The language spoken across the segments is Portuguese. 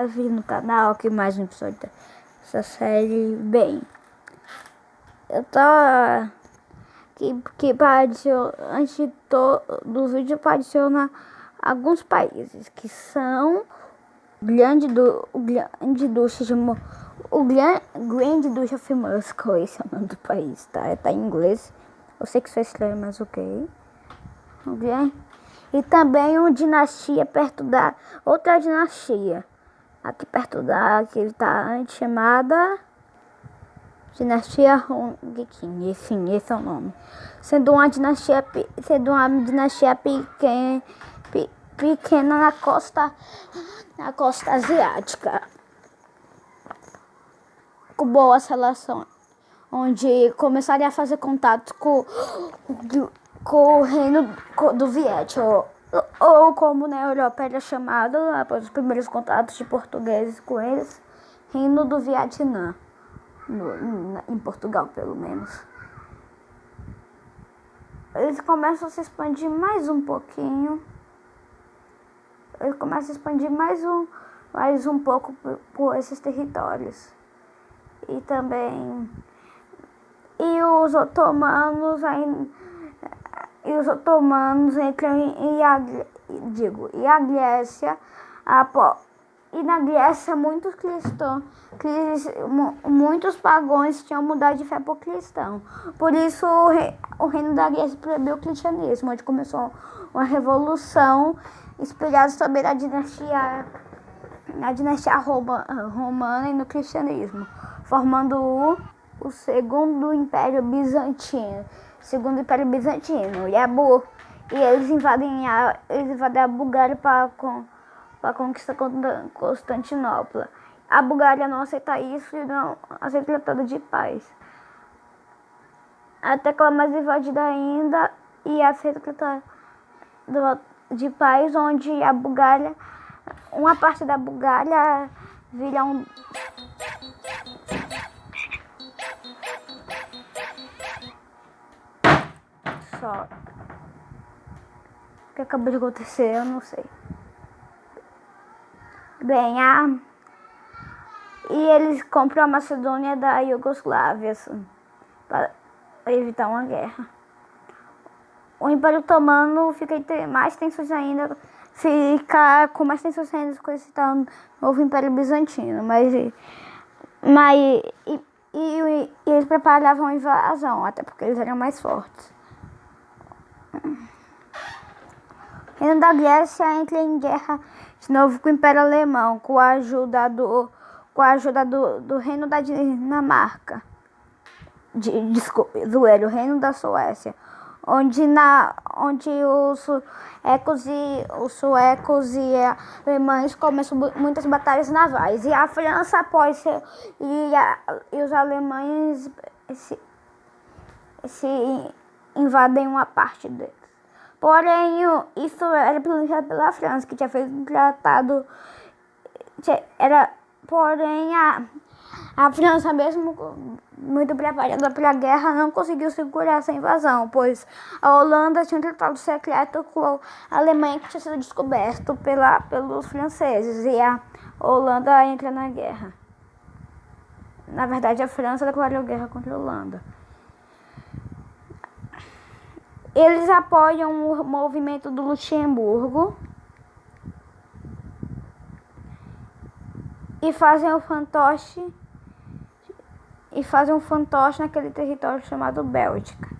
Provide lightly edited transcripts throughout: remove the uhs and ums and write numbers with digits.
vídeo no canal, aqui mais um episódio dessa série. Bem, eu tava que para adicionar, antes do vídeo, para adicionar alguns países que são o grande duchy of Moscow. Esse é o nome do país, tá? Tá em inglês. Eu sei que isso é estranho, mas ok. E também uma dinastia perto da outra dinastia. Aqui perto da que ele tá antes, chamada Dinastia Hongqin. Sim, esse é o nome. Sendo uma dinastia pequena na costa asiática, com boas relações, onde começaria a fazer contato com o reino do Vietnã, ou como na Europa era chamado, após os primeiros contatos de portugueses com eles, Reino do Vietnã, em Portugal pelo menos. Eles começam a se expandir mais um pouquinho, mais um pouco por esses territórios. E também os otomanos entram e a Grécia, e na Grécia muitos pagãos tinham mudado de fé para o cristão. Por isso o reino da Grécia proibiu o cristianismo, onde começou uma revolução inspirada sobre a dinastia romana e no cristianismo, formando o segundo Império Bizantino. E eles invadem a Bulgária para conquistar Constantinopla. A Bulgária não aceita isso e não aceita o Tratado de Paz. Até que ela é mais invadida ainda e aceita o Tratado de Paz, onde uma parte da Bulgária vira só. O que acabou de acontecer, eu não sei. Bem, e eles compram a Macedônia da Iugoslávia, assim, para evitar uma guerra. O Império Otomano fica mais tensões ainda, com esse tal novo Império Bizantino, e eles preparavam a invasão, até porque eles eram mais fortes. O Reino da Grécia entra em guerra de novo com o Império Alemão, com a ajuda do Reino da Dinamarca, o Reino da Suécia, onde os suecos e alemães começam muitas batalhas navais, e a França e os alemães se invadem uma parte deles. Porém, isso era planejado pela França, que tinha feito um tratado. Porém, a França, mesmo muito preparada para a guerra, não conseguiu segurar essa invasão, pois a Holanda tinha um tratado secreto com a Alemanha, que tinha sido descoberto pelos franceses, e a Holanda entra na guerra. Na verdade, a França declarou guerra contra a Holanda. Eles apoiam o movimento do Luxemburgo e fazem um fantoche naquele território chamado Bélgica.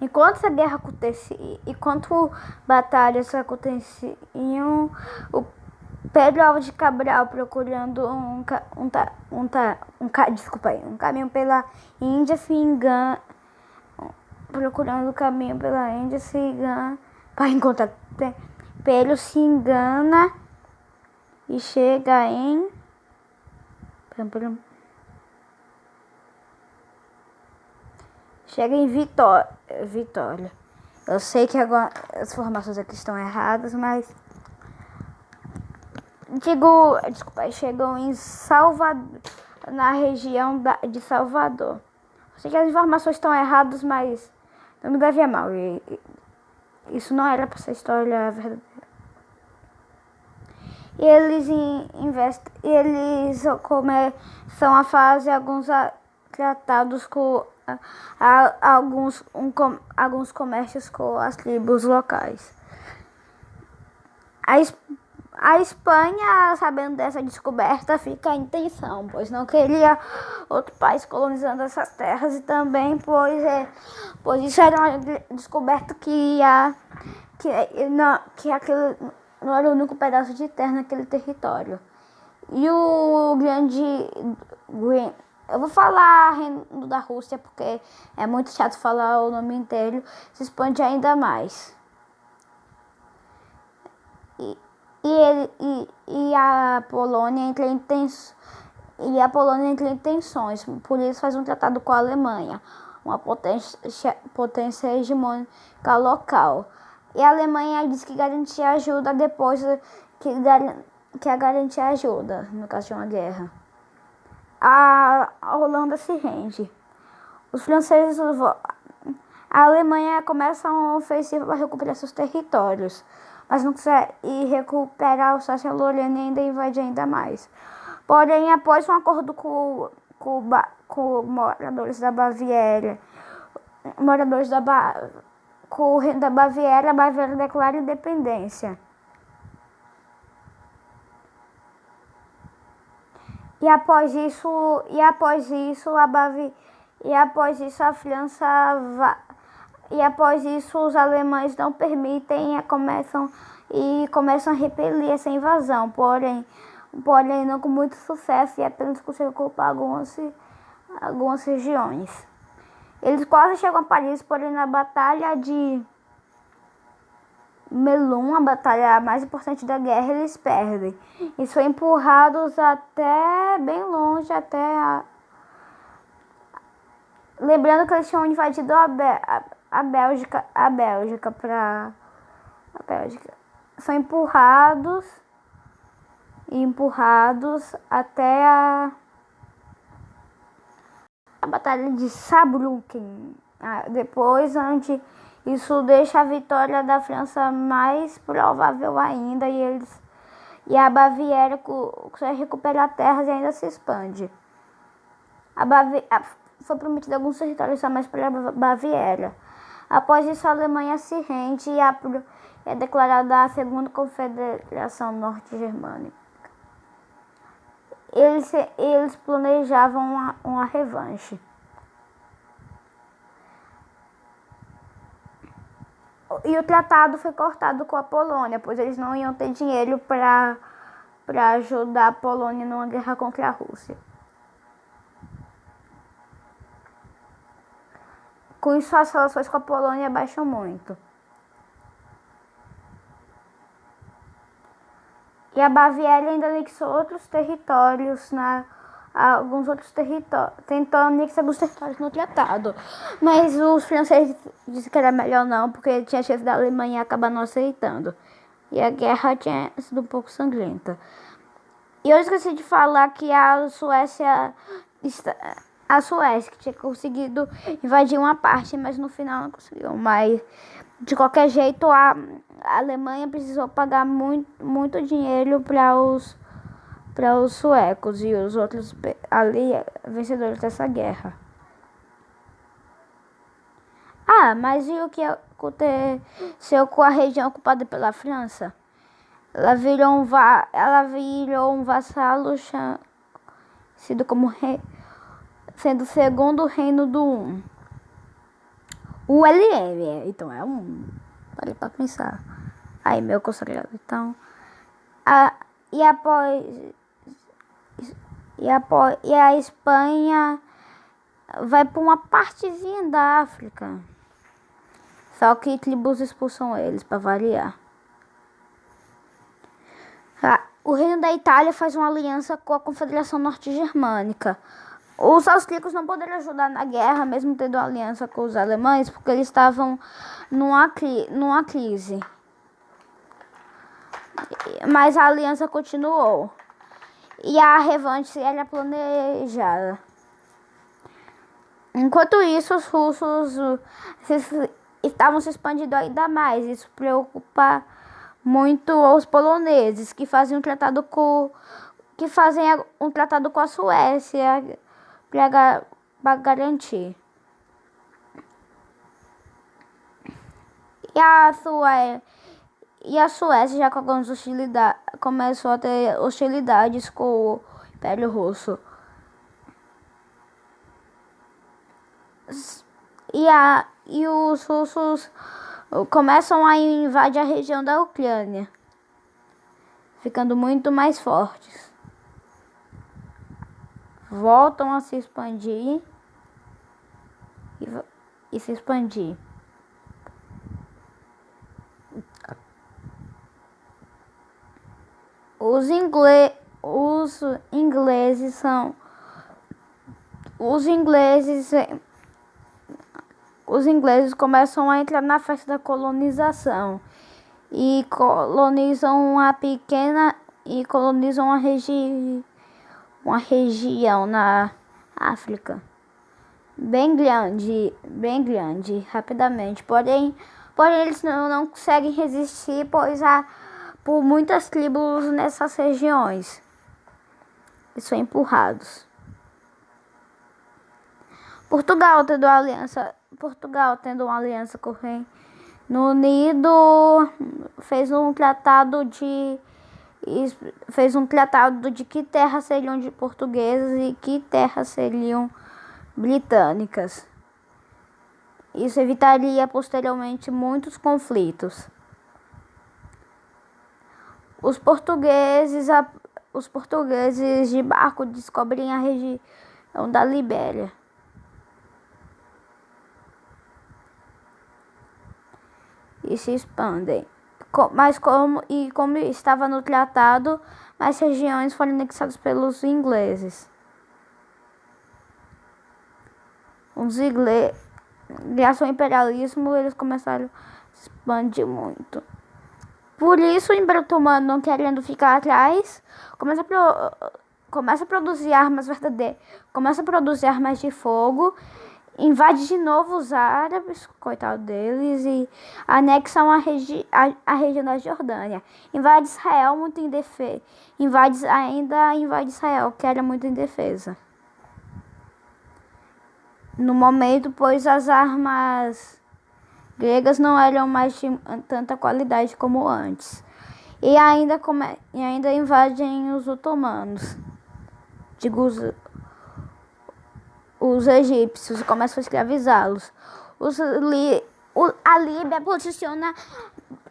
Enquanto batalhas aconteciam, o Pedro Álvares de Cabral, procurando um caminho pela Índia, se engana, para encontrar Pedro, se engana e chega em Vitória. Eu sei que agora as informações aqui estão erradas, mas chegam em Salvador, na região de Salvador. Eu sei que as informações estão erradas, mas não me leve a mal. Isso não era para ser história verdadeira. Eles começam a fazer alguns tratados com alguns comércios com as tribos locais. A Espanha, sabendo dessa descoberta, fica em tensão, pois não queria outro país colonizando essas terras e também pois isso era uma descoberta que aquele não era o único pedaço de terra naquele território. E o eu vou falar Reino da Rússia porque é muito chato falar o nome inteiro, se expande ainda mais. E a Polônia entra em tensões, por isso faz um tratado com a Alemanha, uma potência hegemônica local. E a Alemanha diz que garantia ajuda depois que a garantia ajuda, no caso de uma guerra. A Holanda se rende. Os franceses, a Alemanha começa uma ofensiva para recuperar seus territórios, mas não consegue recuperar o Alsácia-Lorena e ainda invade ainda mais. Porém, após um acordo com moradores da Baviera, com o reino da Baviera, a Baviera declara independência. E após isso os alemães não permitem começam a repelir essa invasão, porém não com muito sucesso e apenas conseguem ocupar algumas regiões. Eles quase chegam a Paris, porém na Batalha de Melun, a batalha mais importante da guerra, eles perdem. Eles foram empurrados até bem longe, lembrando que eles tinham invadido a Bélgica. São empurrados até a Batalha de Saarbrücken. Depois, isso deixa a vitória da França mais provável ainda e a Baviera consegue recuperar terras e ainda se expande. Foi prometido alguns territórios a mais para a Baviera. Após isso, a Alemanha se rende e é declarada a Segunda Confederação Norte-Germânica. Eles planejavam uma revanche. E o tratado foi cortado com a Polônia, pois eles não iam ter dinheiro para ajudar a Polônia numa guerra contra a Rússia. Com isso, as relações com a Polônia baixam muito. E a Baviera ainda anexou outros territórios, tentou anexar alguns territórios no tratado. Mas os franceses disseram que era melhor não, porque tinha chance da Alemanha acabar não aceitando. E a guerra tinha sido um pouco sangrenta. E eu esqueci de falar que a Suécia que tinha conseguido invadir uma parte, mas no final não conseguiu. Mas de qualquer jeito a Alemanha precisou pagar muito dinheiro para os suecos e os outros vencedores dessa guerra. Mas e o que aconteceu com a região ocupada pela França? Ela virou um vassalo sendo o segundo reino do ULM. Então é parei pra pensar. Aí, meu consagrado. Então, e a Espanha vai para uma partezinha da África. Só que tribos expulsam eles, para variar. O reino da Itália faz uma aliança com a Confederação Norte-Germânica. Os austríacos não poderiam ajudar na guerra, mesmo tendo aliança com os alemães, porque eles estavam numa crise. Mas a aliança continuou. E a revanche era planejada. Enquanto isso, os russos estavam se expandindo ainda mais. Isso preocupa muito os poloneses que fazem um tratado com a Suécia para garantir. E a Suécia já começou a ter hostilidades com o Império Russo. E os russos começam a invadir a região da Ucrânia, ficando muito mais fortes. Voltam a se expandir e se expandir. Os ingleses começam a entrar na festa da colonização e colonizam uma região na África bem grande, rapidamente. Porém eles não conseguem resistir, pois há por muitas tribos nessas regiões e são empurrados. Portugal tendo uma aliança com o Reino Unido, fez um tratado de que terras seriam de portugueses e que terras seriam britânicas. Isso evitaria posteriormente muitos conflitos. Os portugueses de barco descobrem a região da Libéria. E se expandem. Como estava no tratado, mais regiões foram anexadas pelos ingleses. Graças ao imperialismo, eles começaram a se expandir muito. Por isso, o Império Otomano, não querendo ficar atrás, começa a produzir armas verdadeiras, começa a produzir armas de fogo, invade de novo os árabes, coitado deles, e anexam a região da Jordânia. Invade Israel muito indefesa. Invade Israel, que era muito indefesa. No momento, pois as armas gregas não eram mais de tanta qualidade como antes. E ainda invadem os otomanos. Digo, os egípcios, começam a escravizá-los. A Líbia posiciona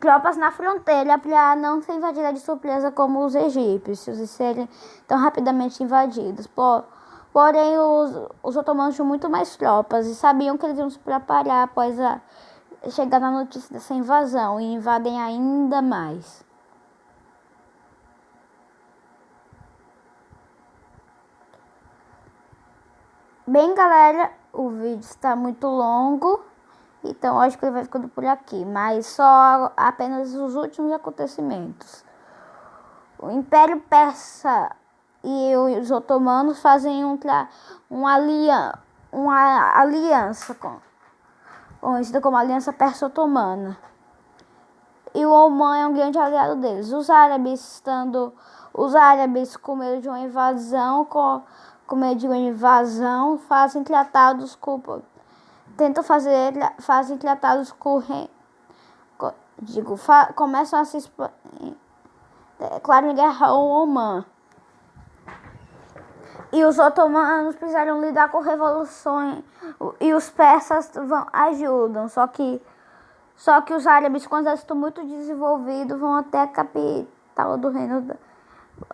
tropas na fronteira para não ser invadida de surpresa como os egípcios e serem tão rapidamente invadidos. Porém, os otomanos tinham muito mais tropas e sabiam que eles iam se preparar após chegar na notícia dessa invasão e invadem ainda mais. Bem, galera, o vídeo está muito longo, então acho que ele vai ficando por aqui, mas só apenas os últimos acontecimentos. O Império Persa e os otomanos fazem uma aliança conhecida como Aliança Persa-Otomana. E o Omã é um grande aliado deles. Os árabes, com medo de uma invasão, fazem tratados começam a se declaram guerra ao Omã. E os otomanos precisaram lidar com revoluções e os persas ajudam. Só que os árabes, com um exército muito desenvolvido, vão até a capital do reino,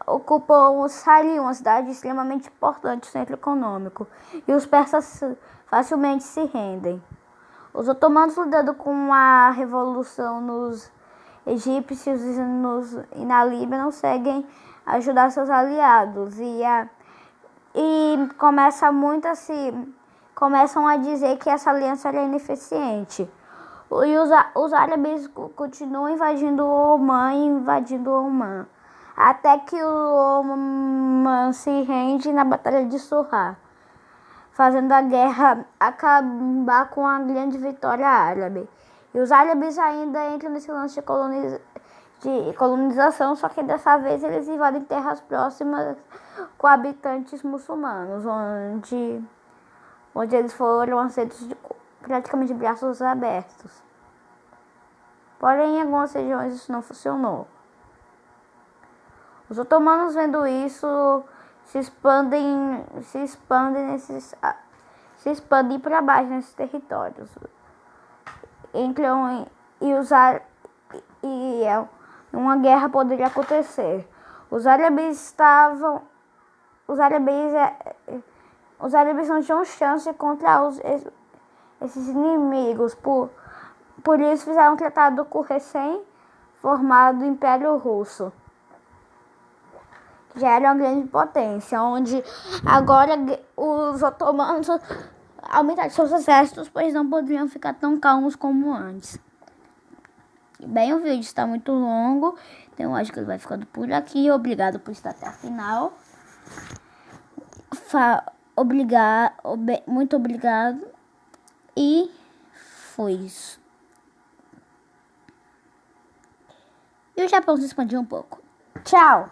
ocupam Sari, uma cidade extremamente importante, centro econômico. E os persas facilmente se rendem. Os otomanos, lidando com a revolução nos egípcios e na Líbia, não conseguem ajudar seus aliados. E começam a dizer que essa aliança era ineficiente. E os árabes continuam invadindo o Omã, até que o Omã se rende na Batalha de Surrá, fazendo a guerra acabar com a grande vitória árabe. E os árabes ainda entram nesse lance de colonização, só que dessa vez eles invadem terras próximas com habitantes muçulmanos, onde eles foram aceitos praticamente de braços abertos. Porém, em algumas regiões isso não funcionou. Os otomanos, vendo isso, se expandem para baixo nesses territórios. Entram uma guerra poderia acontecer. Os árabes não tinham chance contra esses inimigos. Por isso fizeram um tratado com o recém-formado Império Russo, que já era uma grande potência, onde agora os otomanos aumentaram seus exércitos, pois não poderiam ficar tão calmos como antes. Bem, o vídeo está muito longo, então acho que ele vai ficando por aqui. Obrigado por estar até o final. Muito obrigado. E foi isso. E o Japão se expandiu um pouco. Tchau!